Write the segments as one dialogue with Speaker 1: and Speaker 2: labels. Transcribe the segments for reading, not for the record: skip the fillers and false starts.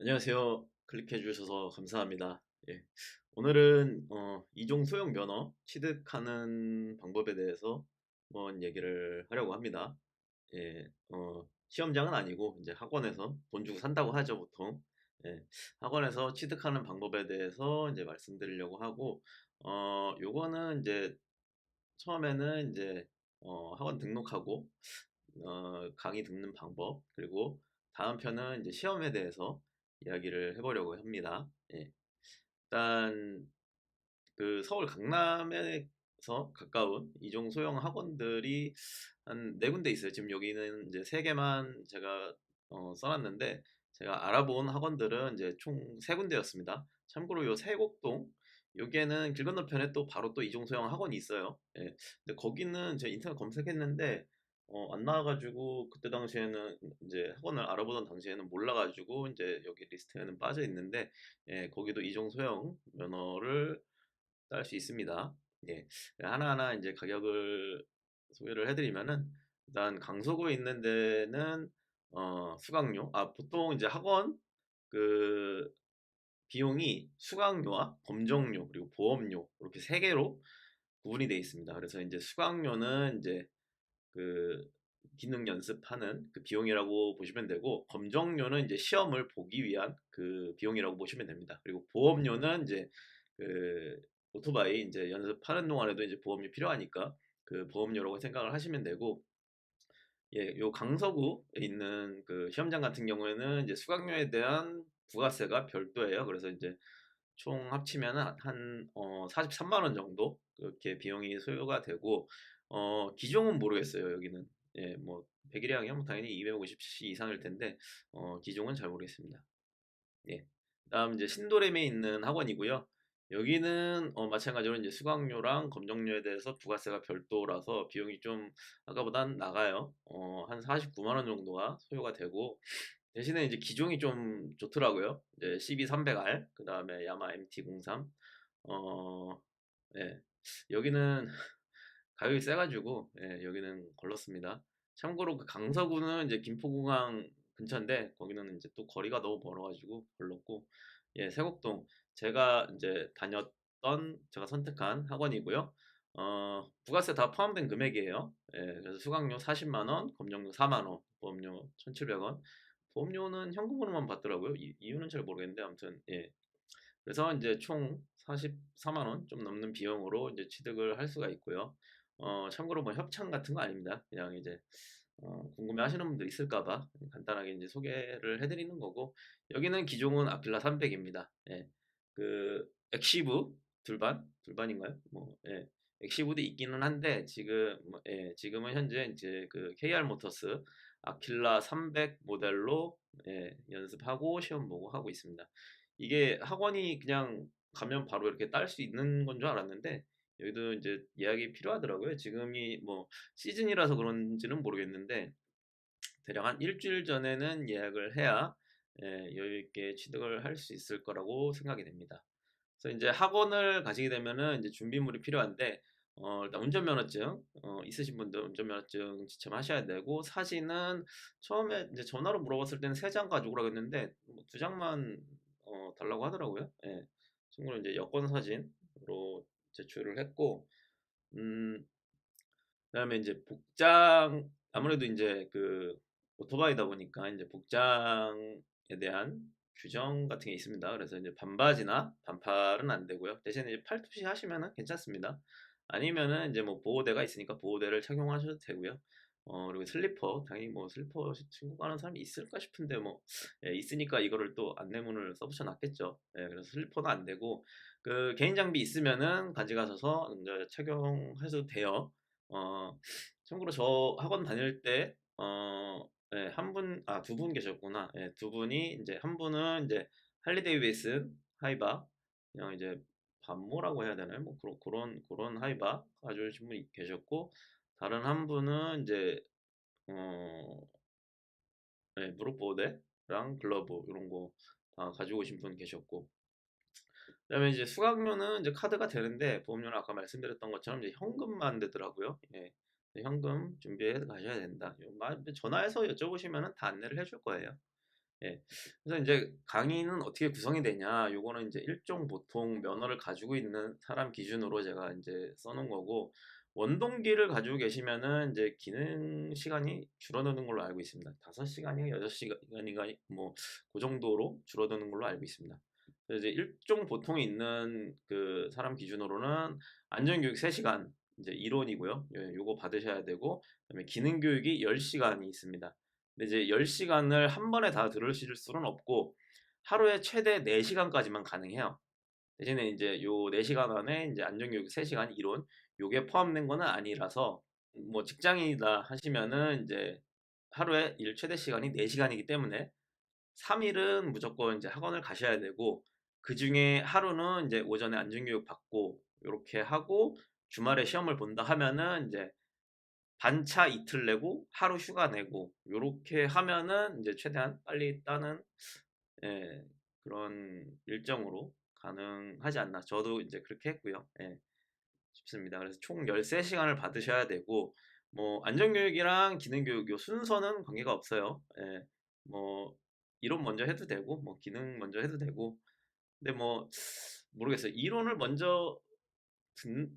Speaker 1: 안녕하세요. 클릭해 주셔서 감사합니다. 예. 오늘은 이종 소형 면허 취득하는 방법에 대해서 한번 얘기를 하려고 합니다. 예. 시험장은 아니고 이제 학원에서 돈 주고 산다고 하죠, 보통. 예. 학원에서 취득하는 방법에 대해서 이제 말씀드리려고 하고 요거는 이제 처음에는 이제 학원 등록하고 강의 듣는 방법, 그리고 다음 편은 이제 시험에 대해서 이야기를 해보려고 합니다. 예. 일단 그 서울 강남에서 가까운 이종 소형 학원들이 한 네 군데 있어요. 지금 여기는 이제 세 개만 제가 써놨는데, 제가 알아본 학원들은 이제 총 세 군데였습니다. 참고로 요 세곡동, 여기에는 길 건너편에 또 바로 또 이종 소형 학원이 있어요. 예. 근데 거기는 제가 인터넷 검색했는데 안 나와가지고, 그때 당시에는 이제 학원을 알아보던 당시에는 몰라가지고 이제 여기 리스트에는 빠져 있는데, 예, 거기도 이종 소형 면허를 딸 수 있습니다. 예. 하나하나 이제 가격을 소개를 해드리면은, 일단 강서구에 있는 데는 수강료, 보통 이제 학원 그 비용이 수강료와 검정료 그리고 보험료 이렇게 세 개로 구분이 되어 있습니다. 그래서 이제 수강료는 이제 그 기능 연습하는 그 비용이라고 보시면 되고, 검정료는 이제 시험을 보기 위한 그 비용이라고 보시면 됩니다. 그리고 보험료는 이제 그 오토바이 이제 연습하는 동안에도 이제 보험료 필요하니까 그 보험료라고 생각을 하시면 되고, 예, 요 강서구에 있는 그 시험장 같은 경우에는 이제 수강료에 대한 부가세가 별도예요. 그래서 이제 총 합치면은 한 43만 원 정도 그렇게 비용이 소요가 되고, 기종은 모르겠어요. 여기는 예, 뭐 100일이랑이면 뭐 당연히 250cc 이상일 텐데 기종은 잘 모르겠습니다. 예. 다음 이제 신도림에 있는 학원이고요. 여기는 마찬가지로 이제 수강료랑 검정료에 대해서 부가세가 별도라서 비용이 좀 아까보단 나가요. 한 49만 원 정도가 소요가 되고, 대신에 이제 기종이 좀 좋더라고요. 이제 CB300R, 그 다음에 야마 MT03. 어, 예. 여기는 가격이 세가지고, 예, 여기는 걸렀습니다. 참고로 그 강서구는 이제 김포공항 근처인데, 거기는 이제 또 거리가 너무 멀어가지고 걸렀고, 예, 세곡동 제가 이제 다녔던, 제가 선택한 학원이고요. 부가세 다 포함된 금액이에요. 예, 그래서 수강료 40만 원, 검정료 4만 원, 보험료 1,700원. 보험료는 현금으로만 받더라고요. 이유는 잘 모르겠는데, 아무튼 예. 그래서 이제 총 44만 원 좀 넘는 비용으로 이제 취득을 할 수가 있고요. 참고로 뭐 협찬 같은 거 아닙니다. 그냥 이제 궁금해하시는 분들 있을까봐 간단하게 이제 소개를 해드리는 거고, 여기는 기종은 아킬라 300입니다. 예. 그 엑시브 둘반인가요? 뭐 예. 엑시브도 있기는 한데 지금 예, 지금은 현재 이제 그 KR 모터스 아킬라 300 모델로 예, 연습하고 시험 보고 하고 있습니다. 이게 학원이 그냥 가면 바로 이렇게 딸 수 있는 건 줄 알았는데, 여기도 이제 예약이 필요하더라고요. 지금이 뭐 시즌이라서 그런지는 모르겠는데, 대략 한 일주일 전에는 예약을 해야 예, 여유 있게 취득을 할 수 있을 거라고 생각이 됩니다. 그래서 이제 학원을 가시게 되면은 이제 준비물이 필요한데, 일단 운전면허증 있으신 분들 운전면허증 지참하셔야 되고, 사진은 처음에 이제 전화로 물어봤을 때는 세 장 가지고 오라고 했는데 뭐두 장만 달라고 하더라고요. 예. 친구는 이제 여권 사진으로 제출을 했고, 음, 그다음에 이제 복장, 아무래도 이제 그 오토바이다 보니까 이제 복장에 대한 규정 같은 게 있습니다. 그래서 이제 반바지나 반팔은 안 되고요. 대신에 이제 팔토시 하시면은 괜찮습니다. 아니면은 이제 뭐 보호대가 있으니까 보호대를 착용하셔도 되고요. 그리고 슬리퍼, 당연히 뭐 슬리퍼 신고 가는 사람이 있을까 싶은데 뭐 예, 있으니까 이거를 또 안내문을 써붙여 놨겠죠. 예, 그래서 슬리퍼는 안 되고, 그 개인 장비 있으면은 가져가셔서 이제 착용하셔도 돼요. 어, 참고로 저 학원 다닐 때, 네, 두 분 계셨구나. 네, 두 분이, 이제, 한 분은 이제, 할리 데이비슨 하이바, 그냥 이제, 반모라고 해야 되나요? 뭐, 그런 하이바 가져오신 분이 계셨고, 다른 한 분은 이제, 어, 네, 무릎 보호대랑 글러브, 이런 거 다 가지고 오신 분 계셨고, 그다음에 이제 수강료는 이제 카드가 되는데, 보험료는 아까 말씀드렸던 것처럼 이제 현금만 되더라고요. 예. 현금 준비해 가셔야 된다. 전화해서 여쭤보시면 다 안내를 해줄 거예요. 예. 그래서 이제 강의는 어떻게 구성이 되냐, 요거는 이제 일종 보통 면허를 가지고 있는 사람 기준으로 제가 이제 써놓은 거고, 원동기를 가지고 계시면은 이제 기능 시간이 줄어드는 걸로 알고 있습니다. 5시간인가 6시간인가 뭐 그 정도로 줄어드는 걸로 알고 있습니다. 그래서 이제 일종 보통이 있는 그 사람 기준으로는 안전교육 3시간 이제 이론이고요. 예, 요거 받으셔야 되고, 그다음에 기능 교육이 10시간이 있습니다. 근데 이제 10시간을 한 번에 다 들으실 수는 없고 하루에 최대 4시간까지만 가능해요. 대신에 이제 요 4시간 안에 이제 안전교육 3시간 이론 요게 포함된 거는 아니라서, 뭐 직장인이다 하시면은 이제 하루에 일 최대 시간이 4시간이기 때문에 3일은 무조건 이제 학원을 가셔야 되고, 그 중에 하루는 이제 오전에 안전교육 받고 요렇게 하고 주말에 시험을 본다 하면은 이제 반차 이틀 내고 하루 휴가 내고 요렇게 하면은 이제 최대한 빨리 따는, 예, 그런 일정으로 가능하지 않나. 저도 이제 그렇게 했고요. 예, 싶습니다. 그래서 총 13시간을 받으셔야 되고, 뭐 안전교육이랑 기능교육 요 순서는 관계가 없어요. 예, 뭐 이론 먼저 해도 되고 뭐 기능 먼저 해도 되고, 근데 뭐 모르겠어요. 이론을 먼저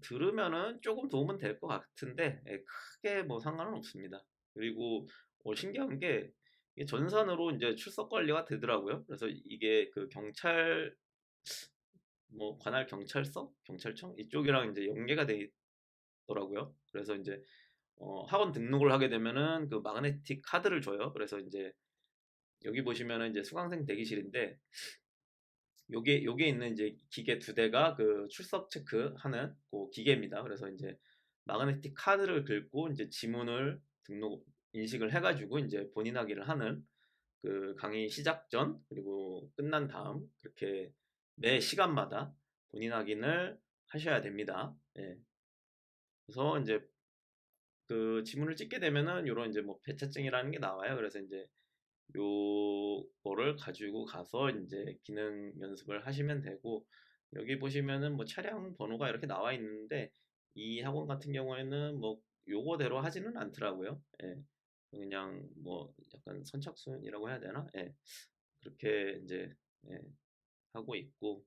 Speaker 1: 들으면은 조금 도움은 될 것 같은데, 예, 크게 뭐 상관은 없습니다. 그리고 신기한 게 이게 전산으로 이제 출석 관리가 되더라고요. 그래서 이게 그 경찰 뭐 관할 경찰서, 경찰청 이쪽이랑 이제 연계가 돼 있더라고요. 그래서 이제 학원 등록을 하게 되면은 그 마그네틱 카드를 줘요. 그래서 이제 여기 보시면은 이제 수강생 대기실인데, 요게 있는 이제 기계 2대가 그 출석 체크하는 그 기계입니다. 그래서 이제 마그네틱 카드를 긁고 이제 지문을 등록 인식을 해가지고 이제 본인 확인을 하는, 그 강의 시작 전 그리고 끝난 다음 그렇게 매 시간마다 본인 확인을 하셔야 됩니다. 예. 그래서 이제 그 지문을 찍게 되면은 요런 이제 뭐 배차증이라는 게 나와요. 그래서 이제 요거를 가지고 가서 이제 기능 연습을 하시면 되고, 여기 보시면은 뭐 차량 번호가 이렇게 나와 있는데 이 학원 같은 경우에는 뭐 요거대로 하지는 않더라고요. 예. 그냥 뭐 약간 선착순이라고 해야 되나? 예. 그렇게 이제, 예, 하고 있고,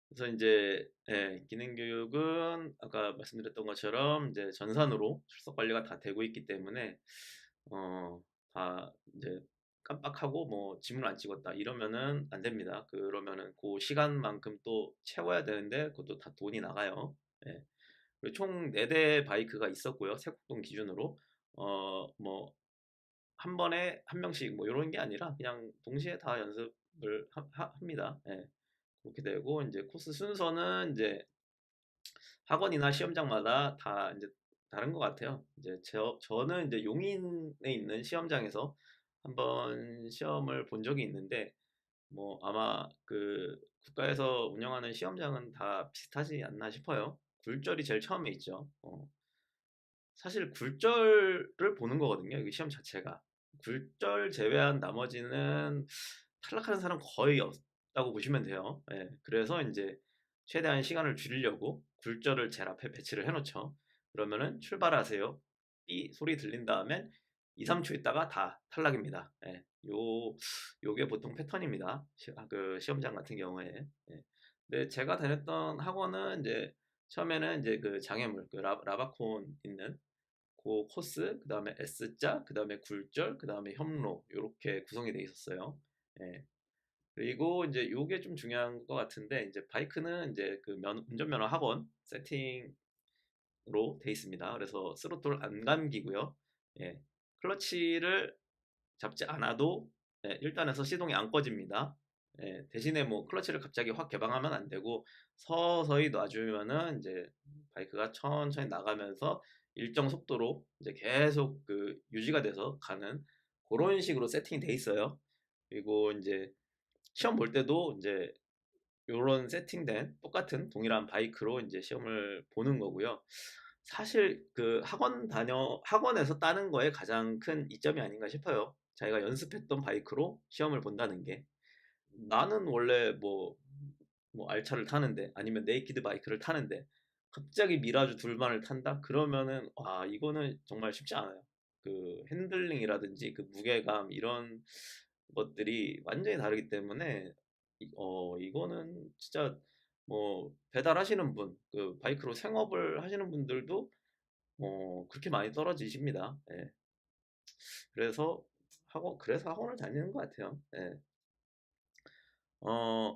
Speaker 1: 그래서 이제, 예, 기능 교육은 아까 말씀드렸던 것처럼 이제 전산으로 출석 관리가 다 되고 있기 때문에 다 이제 깜빡하고 뭐 지문 안 찍었다 이러면은 안 됩니다. 그러면은 그 시간만큼 또 채워야 되는데 그것도 다 돈이 나가요. 예. 그리고 총 4대 바이크가 있었고요. 세곡동 기준으로 뭐 한 번에 한 명씩 뭐 이런 게 아니라 그냥 동시에 다 연습을 합니다. 예. 그렇게 되고 이제 코스 순서는 이제 학원이나 시험장마다 다 이제 다른 것 같아요. 이제 저는 이제 용인에 있는 시험장에서 한번 시험을 본 적이 있는데, 뭐 아마 그 국가에서 운영하는 시험장은 다 비슷하지 않나 싶어요. 굴절이 제일 처음에 있죠. 사실 굴절을 보는 거거든요. 이 시험 자체가. 굴절 제외한 나머지는 탈락하는 사람 거의 없다고 보시면 돼요. 예, 그래서 이제 최대한 시간을 줄이려고 굴절을 제일 앞에 배치를 해놓죠. 그러면은 출발하세요. 삐 소리 들린 다음엔 2, 3초 있다가 다 탈락입니다. 예, 요게 보통 패턴입니다. 그 시험장 같은 경우에. 예. 근데 제가 다녔던 학원은 이제 처음에는 이제 그 장애물, 그 라바콘 있는 그 코스, 그 다음에 S자, 그 다음에 굴절, 그 다음에 협로 이렇게 구성이 돼 있었어요. 예. 그리고 이제 요게 좀 중요한 것 같은데, 이제 바이크는 이제 그 운전면허 학원 세팅으로 돼 있습니다. 그래서 스로틀 안 감기고요. 예. 클러치를 잡지 않아도, 예, 1단에서 시동이 안 꺼집니다. 예, 대신에 뭐 클러치를 갑자기 확 개방하면 안 되고 서서히 놔주면은 이제 바이크가 천천히 나가면서 일정 속도로 이제 계속 그 유지가 돼서 가는 그런 식으로 세팅이 돼 있어요. 그리고 이제 시험 볼 때도 이제 요런 세팅된 똑같은 동일한 바이크로 이제 시험을 보는 거고요. 사실 그 학원에서 따는 거에 가장 큰 이점이 아닌가 싶어요. 자기가 연습했던 바이크로 시험을 본다는 게. 나는 원래 뭐 알차를 타는데 아니면 네이키드 바이크를 타는데 갑자기 미라주 둘만을 탄다? 그러면은 와, 이거는 정말 쉽지 않아요. 그 핸들링이라든지 그 무게감 이런 것들이 완전히 다르기 때문에 이거는 진짜 뭐 배달하시는 분, 그 바이크로 생업을 하시는 분들도 그렇게 많이 떨어지십니다. 예. 그래서 학원을 다니는 것 같아요. 예.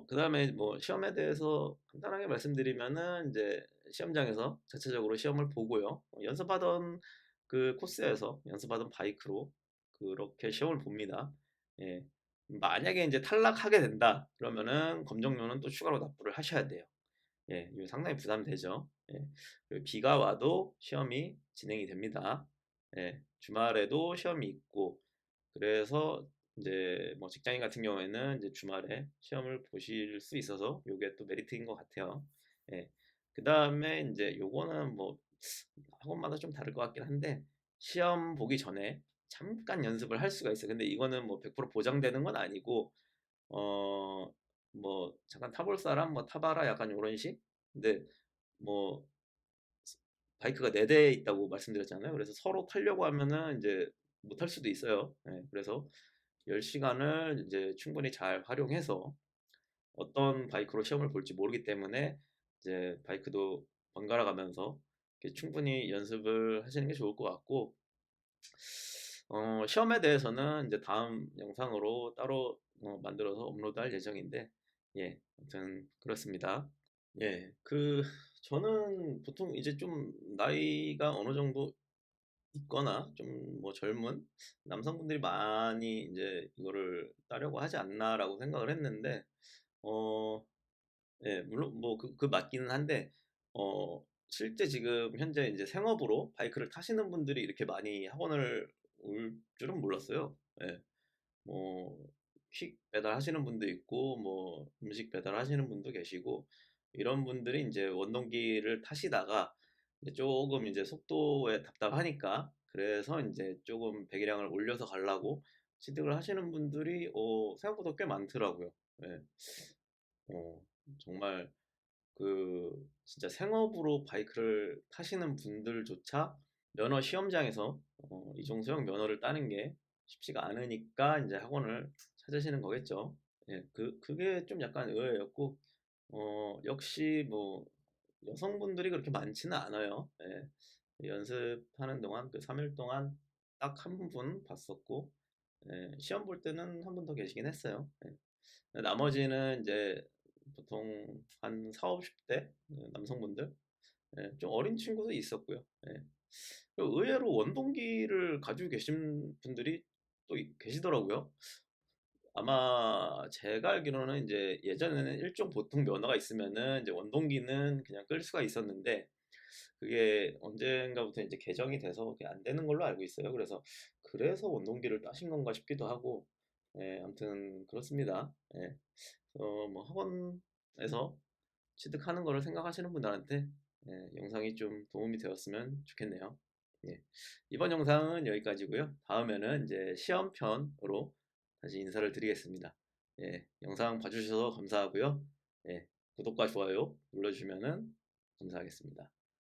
Speaker 1: 그다음에 뭐 시험에 대해서 간단하게 말씀드리면은 이제 시험장에서 자체적으로 시험을 보고요. 연습하던 그 코스에서 연습하던 바이크로 그렇게 시험을 봅니다. 예. 만약에 이제 탈락하게 된다 그러면은 검정료는 또 추가로 납부를 하셔야 돼요. 예, 이거 상당히 부담되죠. 예. 그리고 비가 와도 시험이 진행이 됩니다. 예, 주말에도 시험이 있고, 그래서 이제 뭐 직장인 같은 경우에는 이제 주말에 시험을 보실 수 있어서 요게 또 메리트인 것 같아요. 예. 그 다음에 이제 요거는 뭐 학원마다 좀 다를 것 같긴 한데, 시험 보기 전에 잠깐 연습을 할 수가 있어요. 근데 이거는 뭐 100% 보장되는 건 아니고, 어, 뭐 잠깐 타볼 사람 뭐 타봐라 약간 요런 식. 근데 뭐 바이크가 4대 있다고 말씀드렸잖아요. 그래서 서로 타려고 하면은 이제 못 탈 수도 있어요. 예, 그래서 10시간을 이제 충분히 잘 활용해서 어떤 바이크로 시험을 볼지 모르기 때문에 이제 바이크도 번갈아 가면서 이렇게 충분히 연습을 하시는 게 좋을 것 같고, 시험에 대해서는 이제 다음 영상으로 따로 만들어서 업로드할 예정인데, 예, 아무튼 그렇습니다. 예, 저는 보통 이제 좀 나이가 어느 정도 있거나 좀 뭐 젊은 남성분들이 많이 이제 이거를 따려고 하지 않나라고 생각을 했는데, 어, 예, 물론 뭐 그 맞기는 한데, 실제 지금 현재 이제 생업으로 바이크를 타시는 분들이 이렇게 많이 학원을 올 줄은 몰랐어요. 예. 뭐 퀵 배달하시는 분도 있고 뭐 음식 배달하시는 분도 계시고, 이런 분들이 이제 원동기를 타시다가 이제 조금 이제 속도에 답답하니까 그래서 이제 조금 배기량을 올려서 가려고 취득을 하시는 분들이 생각보다 꽤 많더라고요. 예. 어, 정말 진짜 생업으로 바이크를 타시는 분들조차 면허 시험장에서 이종소형 면허를 따는 게 쉽지가 않으니까 이제 학원을 찾으시는 거겠죠. 예, 그게 좀 약간 의외였고, 역시 뭐 여성분들이 그렇게 많지는 않아요. 예, 연습하는 동안 그 3일 동안 딱 한 분 봤었고, 예, 시험 볼 때는 한 분 더 계시긴 했어요. 예. 나머지는 이제 보통 한 4, 50대 남성분들, 예, 좀 어린 친구도 있었고요. 예. 그리고 의외로 원동기를 가지고 계신 분들이 또 계시더라고요. 아마 제가 알기로는 이제 예전에는 일종 보통 면허가 있으면은 이제 원동기는 그냥 끌 수가 있었는데, 그게 언젠가부터 이제 개정이 돼서 그게 안 되는 걸로 알고 있어요. 그래서 원동기를 따신 건가 싶기도 하고, 예, 아무튼 그렇습니다. 예. 뭐 학원에서 취득하는 거를 생각하시는 분들한테 영상이 좀 도움이 되었으면 좋겠네요. 예. 이번 영상은 여기까지고요. 다음에는 이제 시험편으로 다시 인사를 드리겠습니다. 예, 영상 봐주셔서 감사하고요. 예, 구독과 좋아요 눌러주시면 감사하겠습니다.